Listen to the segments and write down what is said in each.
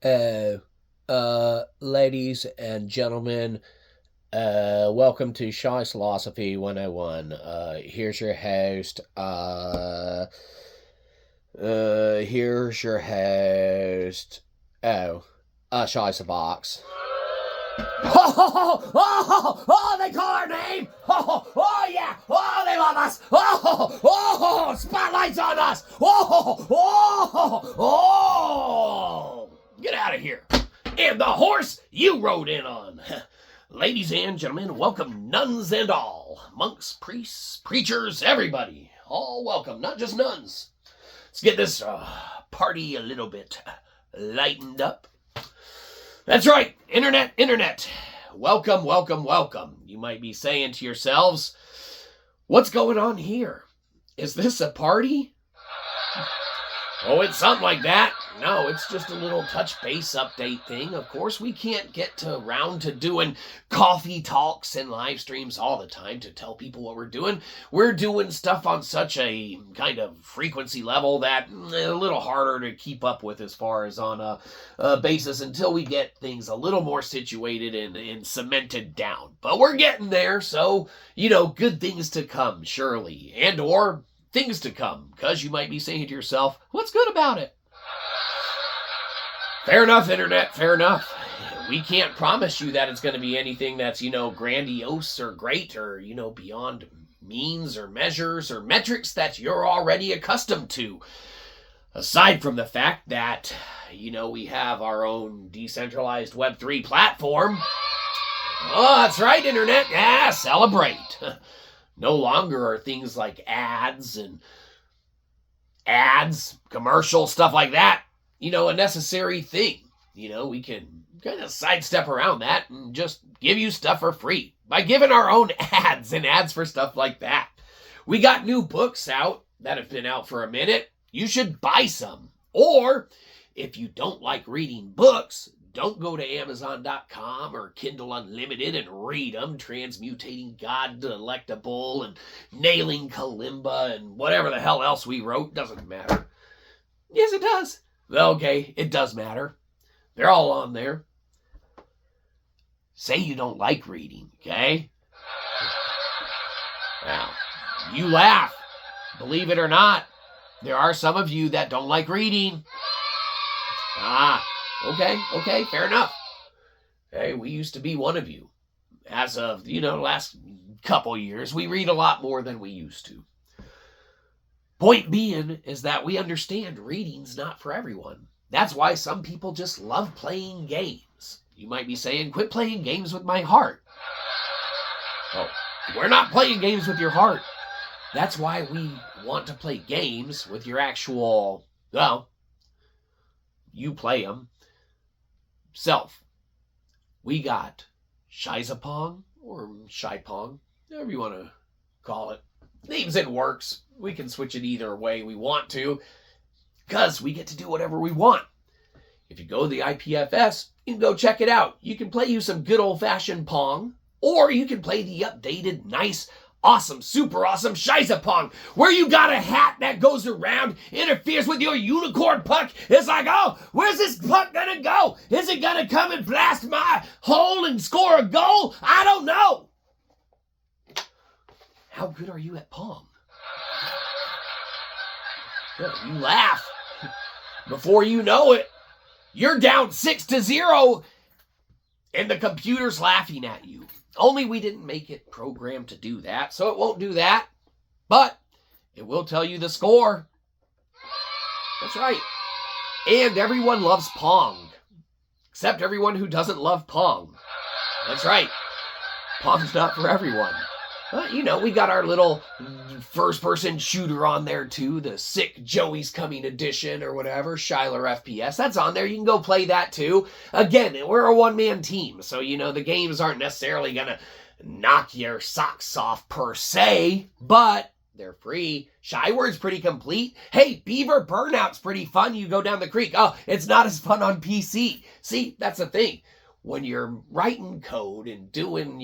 Uh, Ladies and gentlemen, welcome to Shyzalosophy 101. Here's your host. Here's your host. Shyzabox. They call our name. Yeah. Oh, they love us. Spotlights on us. Get out of here. And the horse you rode in on. Ladies and gentlemen, welcome nuns and all. Monks, priests, preachers, everybody. All welcome, not just nuns. Let's get this party a little bit lightened up. That's right, internet. Welcome. You might be saying to yourselves, what's going on here? Is this a party? Oh, it's something like that. No, it's just a little touch base update thing. Of course, we can't get around to doing coffee talks and live streams all the time to tell people what we're doing. We're doing stuff on such a kind of frequency level that a little harder to keep up with as far as on a basis until we get things a little more situated and cemented down. But we're getting there, so, good things to come, surely. And or things to come, because you might be saying to yourself, what's good about it? Fair enough, internet, fair enough. We can't promise you that it's going to be anything that's, grandiose or great or, beyond means or measures or metrics that you're already accustomed to. Aside from the fact that, we have our own decentralized Web3 platform. Oh, that's right, internet. Yeah, celebrate. No longer are things like ads, commercials, stuff like that, a necessary thing. We can kind of sidestep around that and just give you stuff for free by giving our own ads for stuff like that. We got new books out that have been out for a minute. You should buy some. Or if you don't like reading books, don't go to Amazon.com or Kindle Unlimited and read them, transmutating God delectable and nailing Kalimba and whatever the hell else we wrote. Doesn't matter. Yes, it does. Okay, it does matter. They're all on there. Say you don't like reading, okay? Now, you laugh. Believe it or not, there are some of you that don't like reading. Okay, fair enough. Hey, we used to be one of you. As of, the last couple years, we read a lot more than we used to. Point being is that we understand reading's not for everyone. That's why some people just love playing games. You might be saying, quit playing games with my heart. Oh, we're not playing games with your heart. That's why we want to play games with your actual, you play them. Self. We got Shyzapong or Shypong, whatever you want to call it. Names and works. We can switch it either way we want to, because we get to do whatever we want. If you go to the IPFS, you can go check it out. You can play you some good old-fashioned Pong, or you can play the updated, nice, awesome, super awesome Shyzapong, where you got a hat that goes around, interferes with your unicorn puck. It's like, oh, where's this puck gonna go? Is it gonna come and blast my hole and score a goal? I don't know. How good are you at Pong? You laugh. Before you know it, you're down 6-0, and the computer's laughing at you. Only we didn't make it programmed to do that, so it won't do that. But it will tell you the score. That's right. And everyone loves Pong. Except everyone who doesn't love Pong. That's right. Pong's not for everyone. We got our little first-person shooter on there, too. The sick Joey's Coming edition or whatever. Shyler FPS. That's on there. You can go play that, too. Again, we're a one-man team. So, the games aren't necessarily going to knock your socks off, per se. But they're free. Shyword's pretty complete. Hey, Beaver Burnout's pretty fun. You go down the creek. Oh, it's not as fun on PC. See, that's the thing. When you're writing code and doing,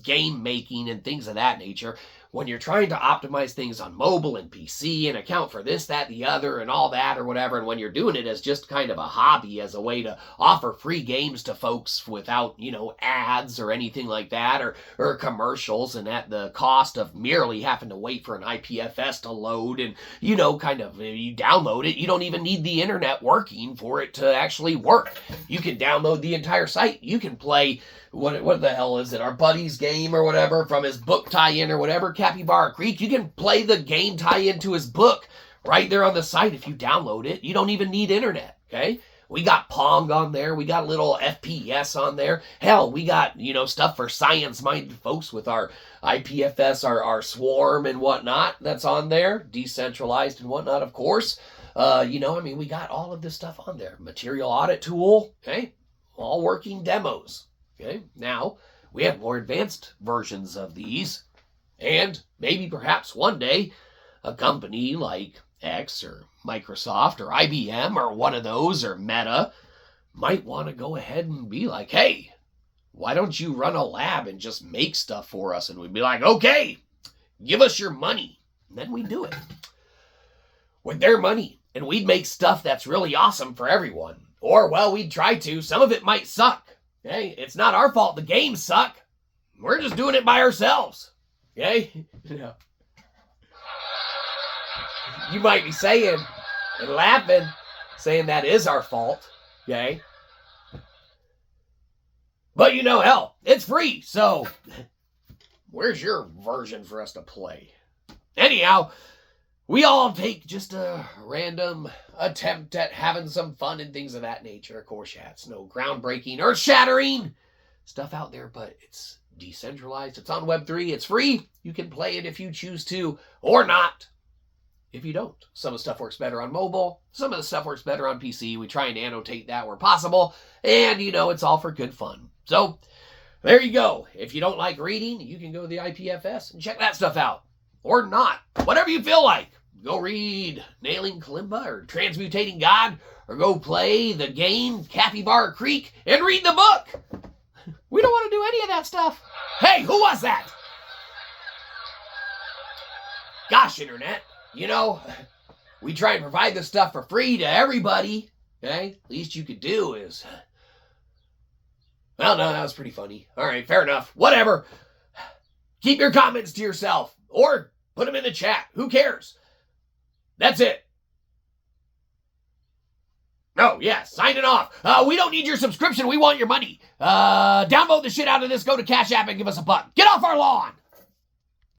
game making and things of that nature, when you're trying to optimize things on mobile and PC and account for this, that, the other, and all that or whatever, and when you're doing it as just kind of a hobby, as a way to offer free games to folks without, ads or anything like that, or commercials, and at the cost of merely having to wait for an IPFS to load, and, you download it, you don't even need the internet working for it to actually work. You can download the entire site. You can play, what the hell is it, our buddy's game or whatever, from his book tie-in or whatever, Capybara Creek. You can play the game tie-in to his book right there on the site if you download it. You don't even need internet, okay? We got Pong on there. We got a little FPS on there. Hell, we got, stuff for science-minded folks with our IPFS, our swarm and whatnot that's on there. Decentralized and whatnot, of course. We got all of this stuff on there. Material audit tool, okay? All working demos, okay? Now, we have more advanced versions of these. And maybe perhaps one day, a company like X or Microsoft or IBM or one of those or Meta might want to go ahead and be like, hey, why don't you run a lab and just make stuff for us? And we'd be like, okay, give us your money. And then we'd do it with their money. And we'd make stuff that's really awesome for everyone. Or, well, we'd try to. Some of it might suck. Okay? It's not our fault the games suck. We're just doing it by ourselves. Okay? You might be saying and laughing, saying that is our fault. Okay? But hell, it's free. So, where's your version for us to play? Anyhow, we all take just a random attempt at having some fun and things of that nature. Of course, yeah, it's no groundbreaking, earth-shattering stuff out there, but it's decentralized. It's on Web3. It's free. You can play it if you choose to, or not if you don't. Some of the stuff works better on mobile. Some of the stuff works better on PC. We try and annotate that where possible. And, it's all for good fun. So, there you go. If you don't like reading, you can go to the IPFS and check that stuff out. Or not. Whatever you feel like. Go read Nailing Kalimba or Transmutating God, or go play the game Capybara Creek and read the book. We don't want to do any of that stuff. Hey, who was that? Gosh, Internet. We try and provide this stuff for free to everybody. Okay? Least you could do is... Well, no, that was pretty funny. All right, fair enough. Whatever. Keep your comments to yourself. Or put them in the chat. Who cares? That's it. Oh, yeah, signing off. We don't need your subscription. We want your money. Download the shit out of this. Go to Cashapp and give us a buck. Get off our lawn.